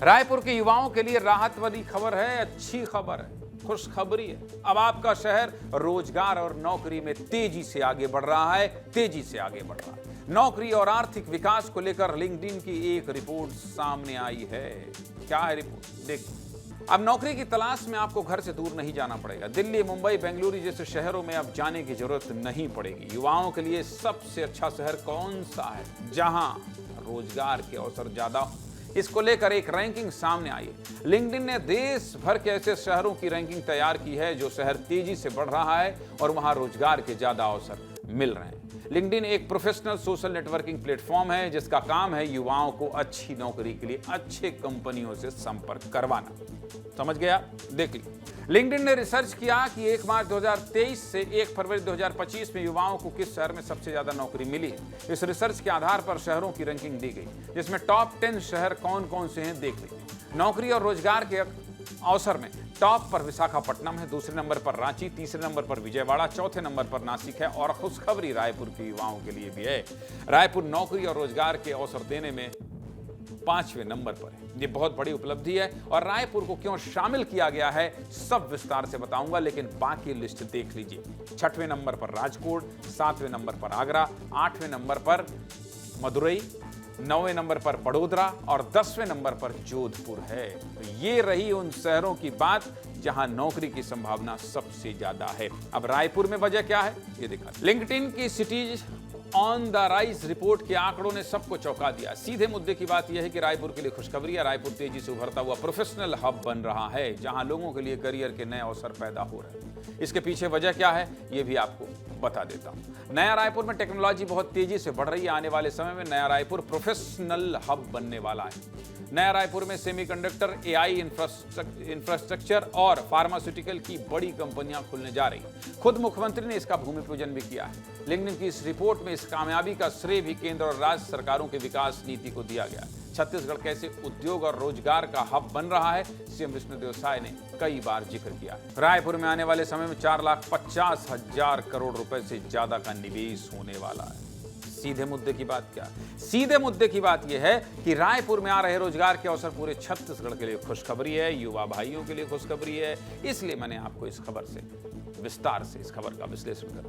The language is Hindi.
रायपुर के युवाओं के लिए राहत वाली खबर है, अच्छी खबर है, खुशखबरी है। अब आपका शहर रोजगार और नौकरी में तेजी से आगे बढ़ रहा है, नौकरी और आर्थिक विकास को लेकर लिंक्डइन की एक रिपोर्ट सामने आई है। क्या है रिपोर्ट? देखिए, अब नौकरी की तलाश में आपको घर से दूर नहीं जाना पड़ेगा। दिल्ली, मुंबई, बेंगलुरु जैसे शहरों में अब जाने की जरूरत नहीं पड़ेगी। युवाओं के लिए सबसे अच्छा शहर कौन सा है जहां रोजगार के अवसर ज्यादा हो? इसको लेकर एक रैंकिंग सामने आई है। लिंक्डइन ने देश भर के ऐसे शहरों की रैंकिंग तैयार की है जो शहर तेजी से बढ़ रहा है और वहां रोजगार के ज्यादा अवसर मिल रहे हैं। लिंक्डइन एक प्रोफेशनल सोशल नेटवर्किंग प्लेटफॉर्म है जिसका काम है युवाओं को अच्छी नौकरी के लिए अच्छे कंपनियों से संपर्क करवाना। समझ गया? देख लीजिए, लिंक्डइन ने रिसर्च किया कि 1 मार्च 2023 से 1 फरवरी 2025 में युवाओं को किस शहर में सबसे ज्यादा नौकरी मिली है। इस रिसर्च के आधार पर शहरों की रैंकिंग दी गई, जिसमें टॉप 10 शहर कौन कौन से हैं देख लीजिए। नौकरी और रोजगार के अवसर में टॉप पर विशाखापट्टनम है, दूसरे नंबर पर रांची, तीसरे नंबर पर विजयवाड़ा, चौथे नंबर पर नासिक है और खुशखबरी रायपुर के युवाओं के लिए भी है। रायपुर नौकरी और रोजगार के अवसर देने में 5वें नंबर पर है। ये बहुत बड़ी उपलब्धि है और रायपुर को क्यों शामिल किया गया है सब विस्तार से बताऊंगा, लेकिन बाकी लिस्ट देख लीजिए। 6वें नंबर पर राजकोट, 7वें नंबर पर आगरा, 8वें नंबर पर मदुरई, 9वें नंबर पर बड़ोदरा और 10वें नंबर पर जोधपुर है। तो ये रही उन शहरों की बात जहां नौकरी की संभावना सबसे ज्यादा है। अब रायपुर में वजह क्या है ये देखा। लिंक्डइन की CTs on the rise report के आंकड़ों ने सबको चौंका दिया। सीधे मुद्दे की बात यह है कि रायपुर के लिए खुशखबरी है। रायपुर तेजी से उभरता हुआ प्रोफेशनल हब बन रहा है जहां लोगों के लिए करियर के नए अवसर पैदा हो रहे हैं। इसके पीछे वजह क्या है ये भी आपको बता देता हूं। नया रायपुर में टेक्नोलॉजी बहुत तेजी से बढ़ रही है। आने वाले समय में नया रायपुर प्रोफेशनल हब बनने वाला है। नया रायपुर में सेमीकंडक्टर, एआई इंफ्रास्ट्रक्चर और फार्मास्यूटिकल की बड़ी कंपनियां खुलने जा रही हैं। खुद मुख्यमंत्री ने इसका भूमि पूजन भी किया है। लिंक्डइन की इस रिपोर्ट में इस कामयाबी का श्रेय भी केंद्र और राज्य सरकारों के विकास नीति को दिया गया है। छत्तीसगढ़ कैसे उद्योग और रोजगार का हब बन रहा है सीएम विष्णुदेव साय ने कई बार जिक्र किया है। रायपुर में आने वाले समय में 4,50,000 करोड़ रुपए से ज्यादा का निवेश होने वाला है। सीधे मुद्दे की बात क्या है? सीधे मुद्दे की बात यह है कि रायपुर में आ रहे रोजगार के अवसर पूरे छत्तीसगढ़ के लिए खुशखबरी है, युवा भाइयों के लिए खुशखबरी है। इसलिए मैंने आपको इस खबर से विस्तार से इस खबर का विश्लेषण कर दिया।